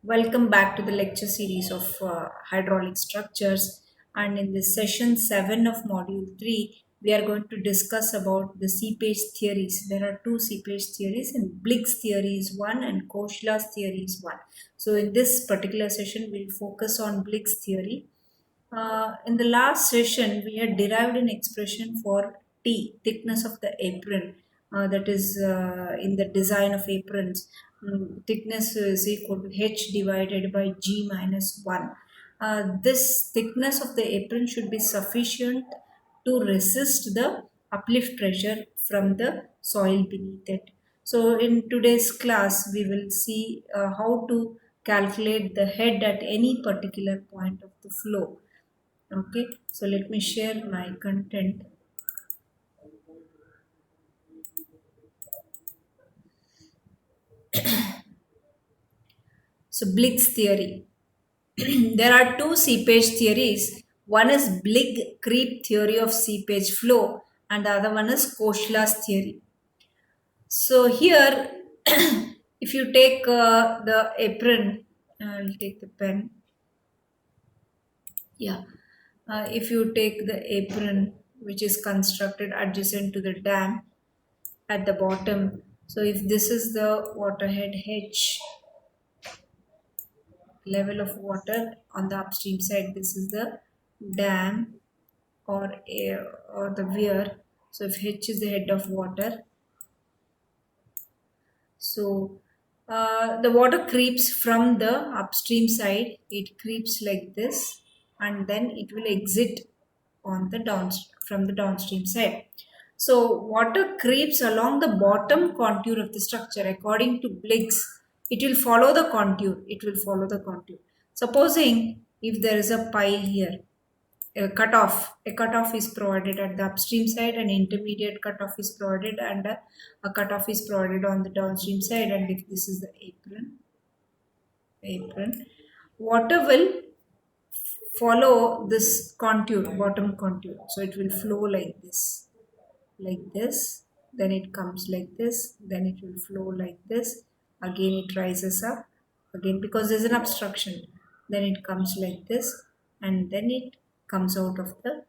Welcome back to the lecture series of hydraulic structures. And in this session 7 of module 3, we are going to discuss about the seepage theories. There are two seepage theories, and Blick's theory is one and Koshela's theory is one. So in this particular session, we'll focus on Blick's theory. In the last session, we had derived an expression for T, thickness of the apron, that is in the design of aprons. Thickness is equal to H divided by G minus 1. This thickness of the apron should be sufficient to resist the uplift pressure from the soil beneath it. So, in today's class, we will see how to calculate the head at any particular point of the flow. Okay, so let me share my content. So Blick's theory. There are two seepage theories. One is Blick creep theory of seepage flow, and the other one is Koshela's theory. So here, if you take the apron, I'll take the pen. Yeah, if you take the apron which is constructed adjacent to the dam at the bottom. So if this is the waterhead H, level of water on the upstream side, this is the dam or air or the weir. So if H is the head of water, so the water creeps from the upstream side, it creeps like this, and then it will exit on the from the downstream side. So water creeps along the bottom contour of the structure. According to Blick's, it will follow the contour. It will follow the contour. Supposing if there is a pile here, a cutoff is provided at the upstream side, an intermediate cutoff is provided, and a cutoff is provided on the downstream side. And if this is the apron, water will follow this contour, bottom contour. So it will flow like this, then it comes like this, then it will flow like this. Again, it rises up again because there's an obstruction. Then it comes like this, and then it comes out of the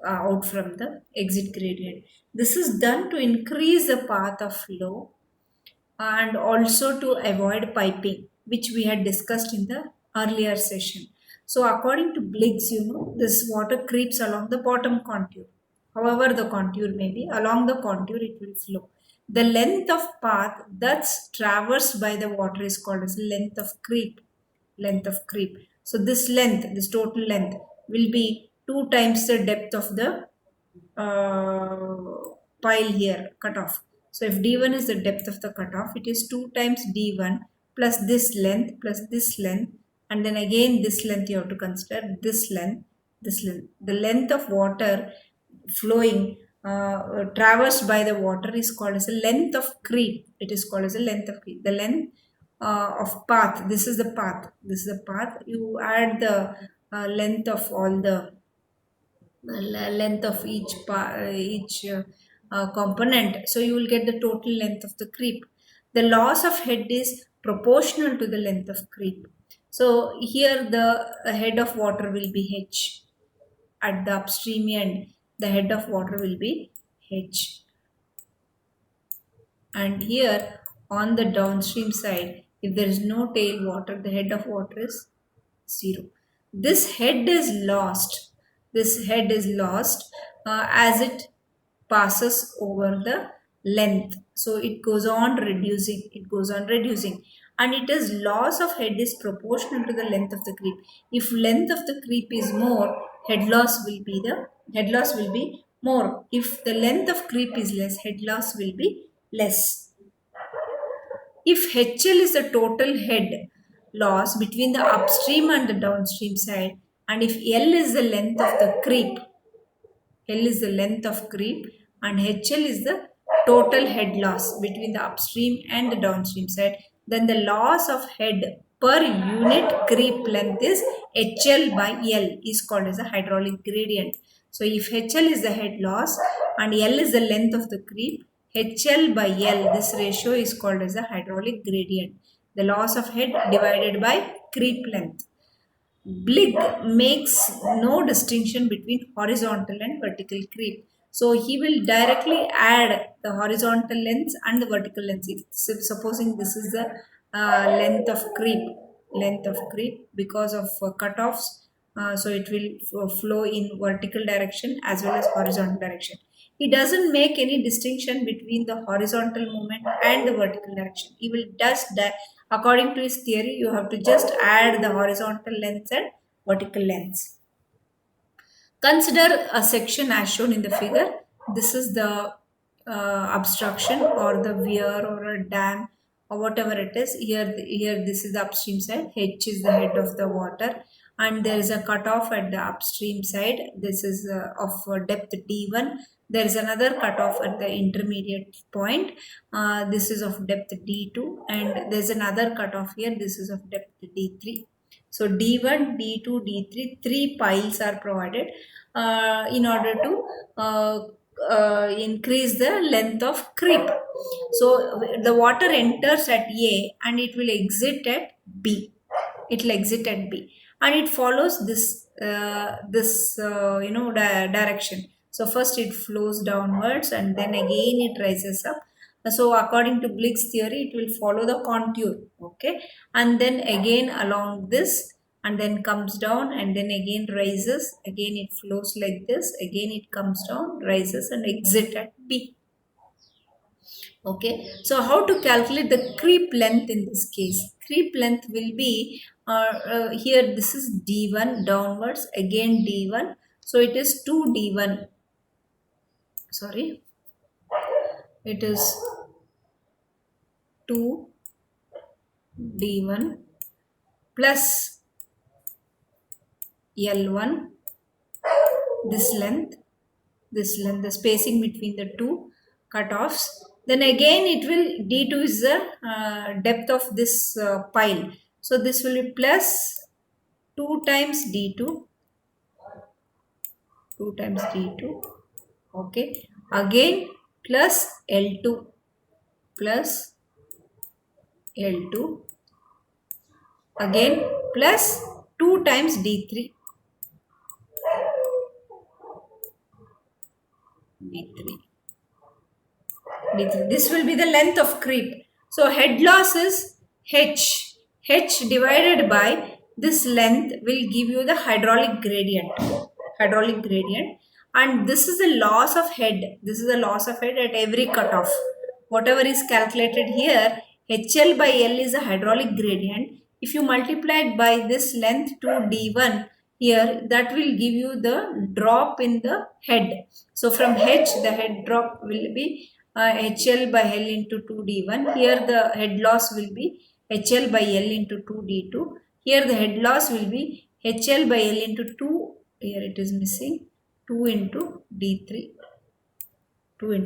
out from the exit gradient. This is done to increase the path of flow and also to avoid piping, which we had discussed in the earlier session. So according to Blick's, this water creeps along the bottom contour. However the contour may be, along the contour it will flow. The length of path that's traversed by the water is called as length of creep. Length of creep. So this length, this total length will be 2 times the depth of the pile here, cutoff. So if d1 is the depth of the cutoff, it is 2 times d1 plus this length, and then again this length you have to consider, this length, this length. The length of water flowing traversed by the water is called as a length of creep. It is called as a length of creep. The length of path, this is the path. This is the path. You add the length of all the length of each component, so you will get the total length of the creep. The loss of head is proportional to the length of creep. So here the head of water will be H. At the upstream end, the head of water will be H, and here on the downstream side, if there is no tail water, the head of water is 0. This head is lost. This head is lost as it passes over the length. So it goes on reducing. It goes on reducing. And it is loss of head is proportional to the length of the creep. If length of the creep is more, head loss will be more. If the length of creep is less, head loss will be less. If HL is the total head loss between the upstream and the downstream side, and if L is the length of the creep, L is the length of creep, and HL is the total head loss between the upstream and the downstream side, then the loss of head per unit creep length is HL by L, is called as a hydraulic gradient. So if HL is the head loss and L is the length of the creep, HL by L, this ratio is called as a hydraulic gradient. The loss of head divided by creep length. Blig makes no distinction between horizontal and vertical creep. So he will directly add the horizontal lengths and the vertical lengths. If supposing this is the length of creep because of cutoffs, so it will flow in vertical direction as well as horizontal direction. He doesn't make any distinction between the horizontal movement and the vertical direction. He will just according to his theory, you have to just add the horizontal lengths and vertical lengths. Consider a section as shown in the figure. This is the obstruction or the weir or a dam or whatever it is. Here this is the upstream side. H is the head of the water, and there is a cutoff at the upstream side. This is of depth D1. There is another cutoff at the intermediate point. This is of depth D2, and there is another cutoff here. This is of depth D3. So D1, D2, D3, three piles are provided in order to increase the length of creep. So the water enters at A and it will exit at B. It will exit at B, and it follows this direction. So first it flows downwards and then again it rises up. So according to Blig's theory, it will follow the contour, okay, and then again along this, and then comes down and then again rises. Again it flows like this. Again it comes down, rises, and exit at B. Okay, so how to calculate the creep length in this case? Creep length will be here. This is D1 downwards, again D1. So it is 2D1. Sorry, it is 2D1 plus L1, this length, the spacing between the two cutoffs. Then again it will, D2 is the depth of this pile. So this will be plus 2 times D2, okay. Again plus L2, again plus 2 times D3. This will be the length of creep. So head loss is H. H divided by this length will give you the hydraulic gradient. And this is the loss of head. This is the loss of head at every cutoff. Whatever is calculated here, HL by L is a hydraulic gradient. If you multiply it by this length to D1, here that will give you the drop in the head. So from H, the head drop will be HL by L into 2D1. Here the head loss will be HL by L into 2D2. Here the head loss will be HL by L into 2. Here it is missing. 2 into D3. We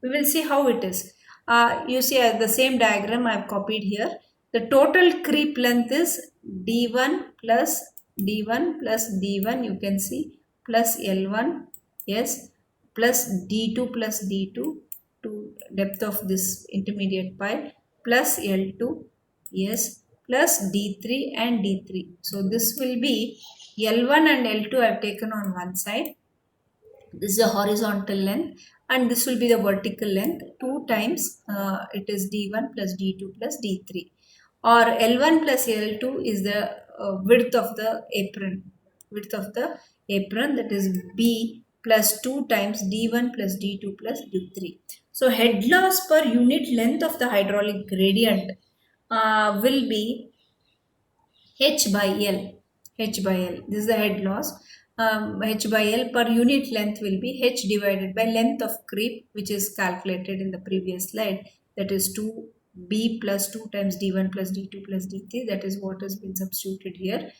will see how it is. You see the same diagram I have copied here. The total creep length is D1 plus D1, you can see, plus L1, yes, plus D2 to depth of this intermediate pile, plus L2, yes, plus D3 and D3. So this will be L1 and L2 I have taken on one side. This is the horizontal length, and this will be the vertical length. 2 times it is D1 plus D2 plus D3. Or L1 plus L2 is the width of the apron. That is B plus 2 times D1 plus D2 plus D3. So head loss per unit length of the hydraulic gradient will be H by L. This is the head loss. H by L per unit length will be H divided by length of creep, which is calculated in the previous slide. That is 2B plus 2 times D1 plus D2 plus D3. That is what has been substituted here.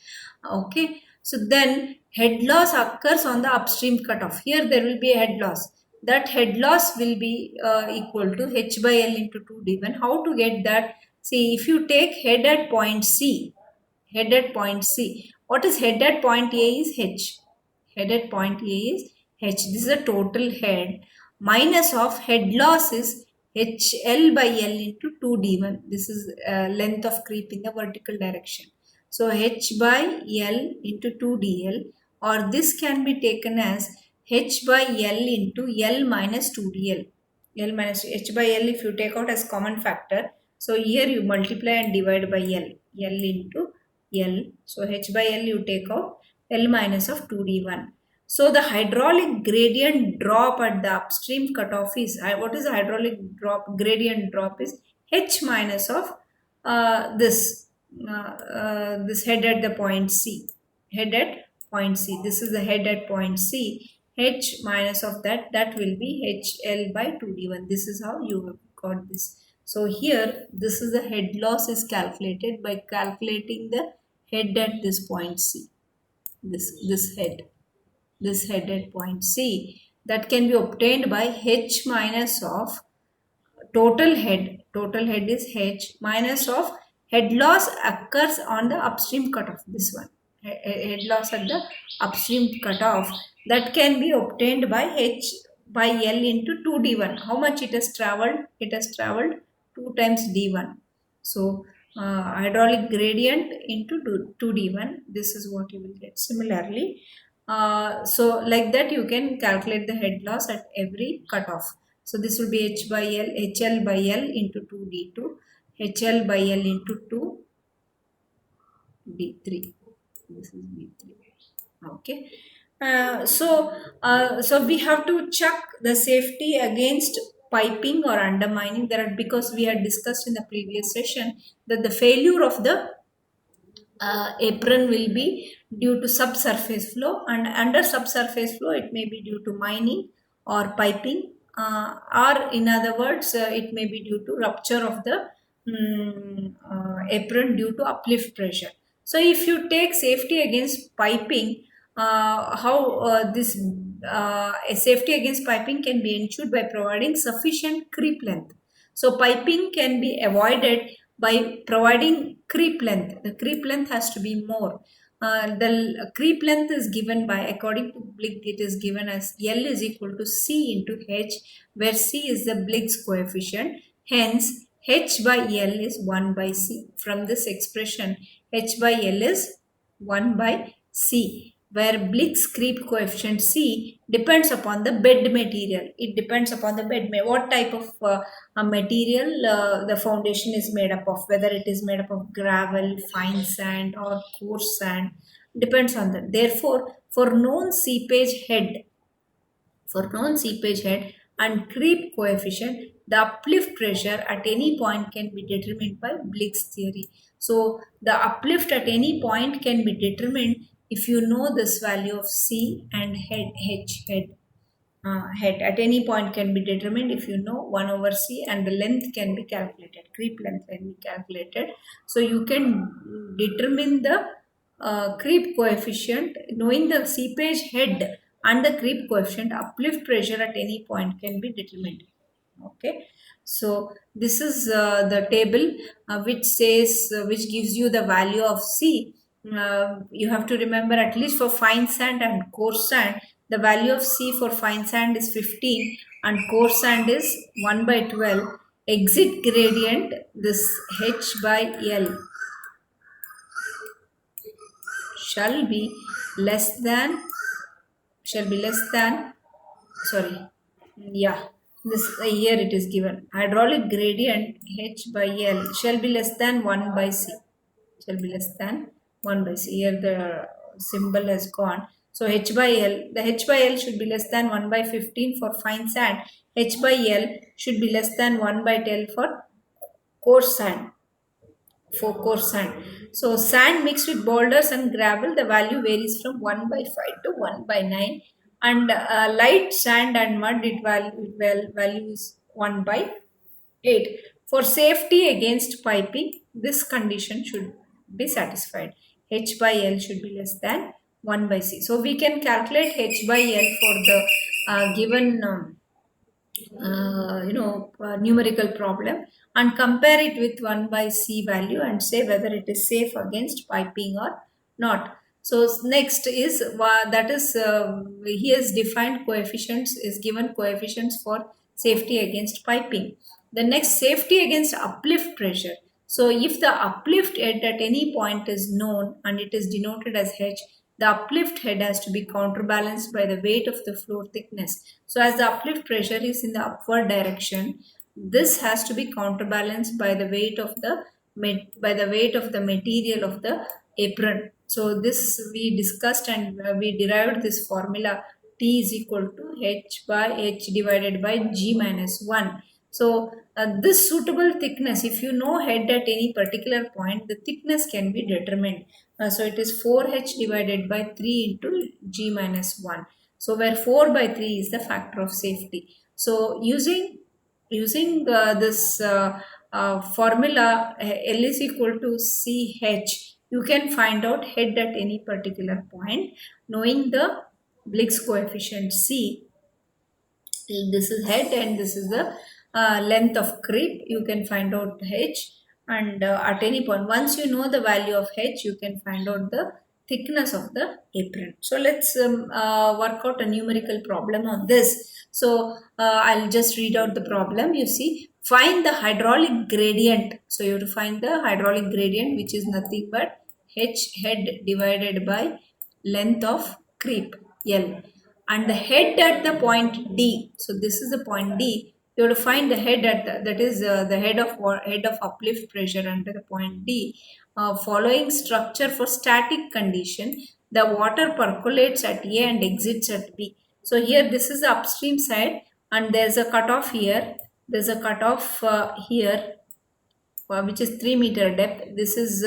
Okay. So then head loss occurs on the upstream cutoff. Here there will be a head loss. That head loss will be equal to H by L into 2D1. How to get that? See, if you take head at point C. What is head at point A is H. This is the total head minus of head loss is HL by L into 2d1. This is length of creep in the vertical direction. So H by L into 2dl, or this can be taken as H by L into L minus 2dl. L minus H by L, if you take out as common factor, so here you multiply and divide by L. L into L. So H by L you take out, L minus of 2d1. So the hydraulic gradient drop at the upstream cutoff is, what is the hydraulic drop? Gradient drop is H minus of this head at the point C. Head at point C. This is the head at point C. H minus of that will be HL by 2d1. This is how you have got this. So here, this is the head loss is calculated by calculating the head at this point C. This head at point C, that can be obtained by H minus of total head is H minus of head loss occurs on the upstream cutoff. This one, head loss at the upstream cutoff, that can be obtained by H by L into 2d1. How much it has traveled? It has traveled 2 times d1. So hydraulic gradient into 2d1, this is what you will get. Similarly, so like that you can calculate the head loss at every cutoff. So this will be H by L, HL by L into 2d2, HL by L into 2d3. This is d3. Okay. So we have to check the safety against piping or undermining. Because we had discussed in the previous session that the failure of the apron will be due to subsurface flow, and under subsurface flow it may be due to mining or piping, or in other words it may be due to rupture of the apron due to uplift pressure. So if you take safety against piping, how this a safety against piping can be ensured by providing sufficient creep length. So piping can be avoided by providing creep length. The creep length has to be more. The creep length is given by, according to Bligg, it is given as L is equal to C into H, where C is the Bligg's coefficient. Hence, H by L is 1 by C. From this expression, H by L is 1 by C, where Bligg's creep coefficient C depends upon the bed material. It depends upon the bed, what type of material the foundation is made up of, whether it is made up of gravel, fine sand or coarse sand, depends on that. Therefore, for known seepage head and creep coefficient, the uplift pressure at any point can be determined by Bligg's theory. So the uplift at any point can be determined if you know this value of C and head at any point can be determined if you know 1 over C, and the length can be calculated, creep length can be calculated. So you can determine the creep coefficient knowing the seepage head and the creep coefficient. Uplift pressure at any point can be determined. Okay, so this is the table which gives you the value of C. You have to remember, at least for fine sand and coarse sand, the value of C for fine sand is 15 and coarse sand is 1 by 12. Exit gradient, this H by L, shall be less than, sorry, yeah, this here it is given. Hydraulic gradient H by L shall be less than 1 by C. Shall be less than 1 by C. Here the symbol has gone. So H by L, the H by L should be less than 1 by 15 for fine sand. H by L should be less than 1 by 10 for coarse sand. So sand mixed with boulders and gravel, the value varies from 1 by 5 to 1 by 9. And light sand and mud, value is 1 by 8. For safety against piping, this condition should be satisfied. H by L should be less than 1 by C. So we can calculate H by L for the given numerical problem and compare it with 1 by C value and say whether it is safe against piping or not. So next is he has defined coefficients, is given coefficients for safety against piping. The next, safety against uplift pressure. So if the uplift head at any point is known and it is denoted as H, the uplift head has to be counterbalanced by the weight of the floor thickness. So as the uplift pressure is in the upward direction, this has to be counterbalanced by the weight of the material of the apron. So this we discussed, and we derived this formula: T is equal to H by H divided by G minus 1. So this suitable thickness, if you know head at any particular point, the thickness can be determined. So it is 4H divided by 3 into G minus 1. So where 4 by 3 is the factor of safety. So using this formula, L is equal to CH, you can find out head at any particular point. Knowing the Blick's coefficient C, this is head and this is the length of creep, you can find out H. And at any point, once you know the value of H, you can find out the thickness of the apron. So let's work out a numerical problem on this. So I'll just read out the problem. You see, find the hydraulic gradient. So you have to find the hydraulic gradient, which is nothing but H head divided by length of creep, L, and the head at the point D. So this is the point D. You have to find the head at that is the head of uplift pressure under the point D. Following structure for static condition, the water percolates at A and exits at B. So here this is the upstream side, and there's a cutoff here. There's a cutoff here, which is 3 meter depth. This is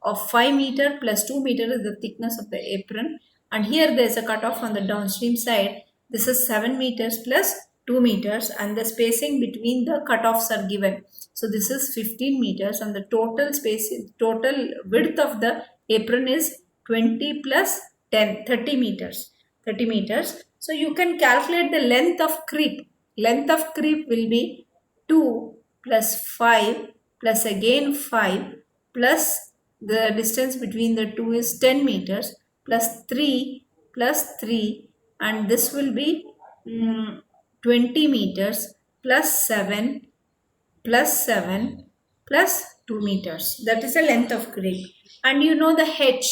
of 5 meter plus 2 meter is the thickness of the apron, and here there is a cutoff on the downstream side. This is 7 meters plus 2 meters, and the spacing between the cutoffs are given. So this is 15 meters, and the total width of the apron is 20 plus 10, 30 meters. 30 meters. So you can calculate the length of creep. Length of creep will be 2 plus 5 plus again 5 plus the distance between the two is 10 meters plus 3 and this will be 20 meters plus 7 plus 7 plus 2 meters. That is the length of creep. And you know the head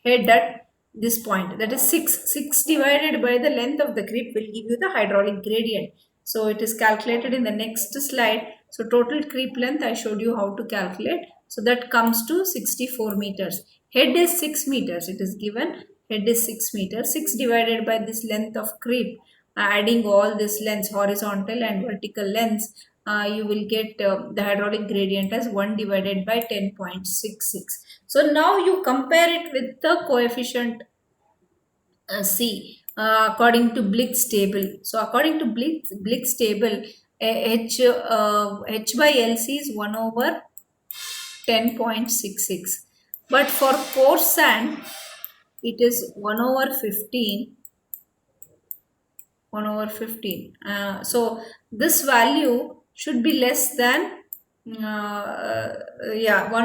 at this point, that is 6. 6 divided by the length of the creep will give you the hydraulic gradient. So it is calculated in the next slide. So total creep length I showed you how to calculate. So that comes to 64 meters. Head is 6 meters. It is given head is 6 meters. 6 divided by this length of creep, adding all this lengths, horizontal and vertical lengths, you will get the hydraulic gradient as 1 divided by 10.66. So now you compare it with the coefficient C according to Blick's table. So according to Blick's table, H by LC is 1 over 10.66. But for coarse sand, it is 1 over 15. 1 over 15. So this value should be less than, 1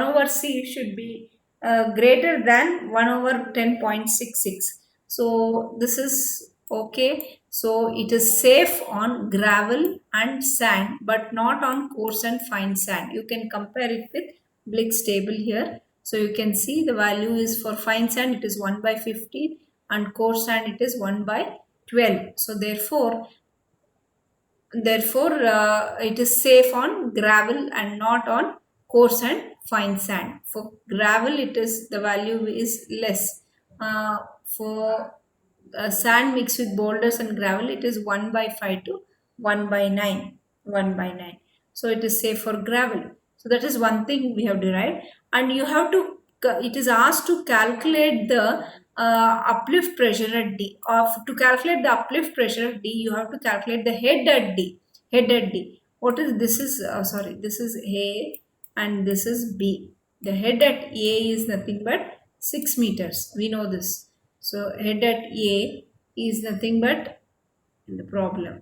over C should be greater than 1 over 10.66. So this is okay. So it is safe on gravel and sand, but not on coarse and fine sand. You can compare it with Blick's table here. So you can see the value is for fine sand, it is 1 by 15, and coarse sand it is 1 by 12. So therefore it is safe on gravel and not on coarse and fine sand. For gravel, it is the value is less. For sand mixed with boulders and gravel, it is 1 by 5 to 1 by 9. 1 by 9. So it is safe for gravel. So that is one thing we have derived. And you have to, it is asked to calculate the uplift pressure at D. To calculate the uplift pressure at D, you have to calculate the head at D. Head at D. What is this? Is this is A and this is B. The head at A is nothing but 6 meters. We know this. So head at A is nothing but in the problem.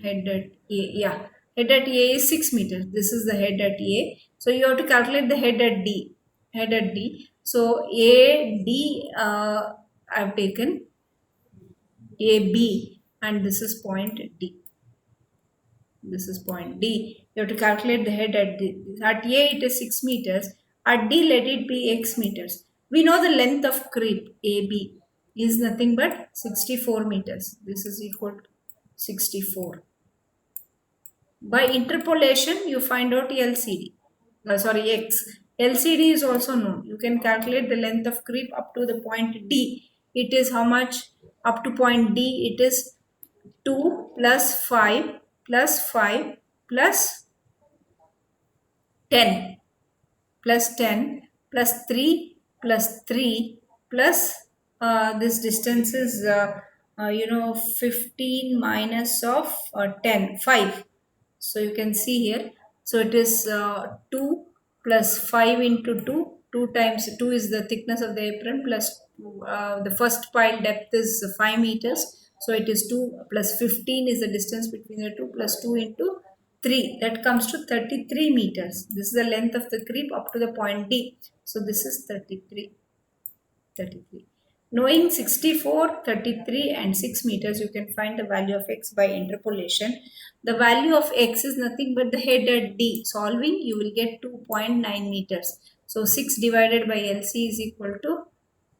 Head at A, yeah. Head at A is 6 meters. This is the head at A. So you have to calculate the head at D. Head at D. So AD I've taken AB and this is point D. This is point D. You have to calculate the head at D. At A it is 6 meters. At D let it be X meters. We know the length of creep AB is nothing but 64 meters. This is equal to 64. By interpolation, you find out LCD. Sorry, X. LCD is also known. You can calculate the length of creep up to the point D. It is how much? Up to point D, it is 2 plus 5 plus 5 plus 10 plus 10 plus 3 plus 3 plus this distance is 15 minus of 10 5. So you can see here, so it is 2 plus 5 into 2, 2 times 2 is the thickness of the apron plus the first pile depth is 5 meters, so it is 2 plus 15 is the distance between the two, plus 2 into 3, that comes to 33 meters. This is the length of the creep up to the point D. So this is 33. Knowing 64, 33 and 6 meters, you can find the value of X by interpolation. The value of X is nothing but the head at D. Solving, you will get 2.9 meters. So 6 divided by LC is equal to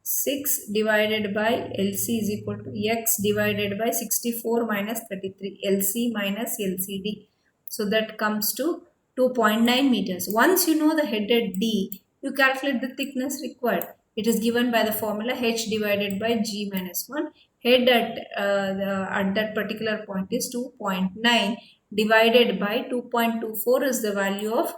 6 divided by LC is equal to X divided by 64 minus 33. LC minus LCD. So that comes to 2.9 meters. Once you know the head at D, you calculate the thickness required. It is given by the formula H divided by G minus 1. Head at that particular point is 2.9 divided by 2.24 is the value of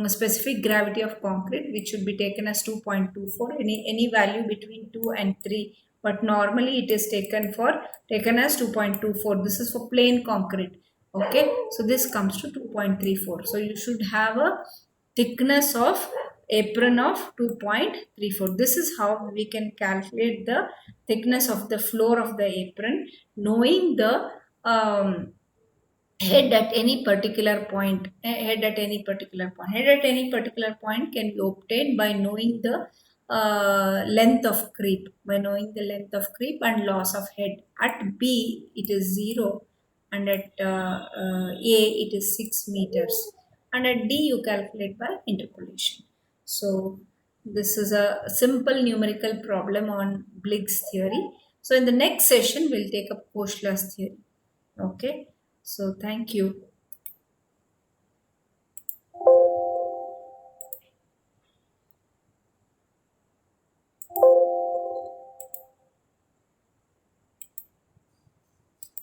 specific gravity of concrete, which should be taken as 2.24. Any value between 2 and 3, but normally it is taken as 2.24. This is for plain concrete. Okay, so this comes to 2.34. So you should have a thickness of apron of 2.34. This is how we can calculate the thickness of the floor of the apron, knowing the head at any particular point. Head at any particular point can be obtained by knowing the length of creep, and loss of head. At B it is 0, and at A it is 6 meters, and at D you calculate by interpolation. So this is a simple numerical problem on Bligg's theory. So in the next session we'll take up Koechlers theory. Okay, so thank you.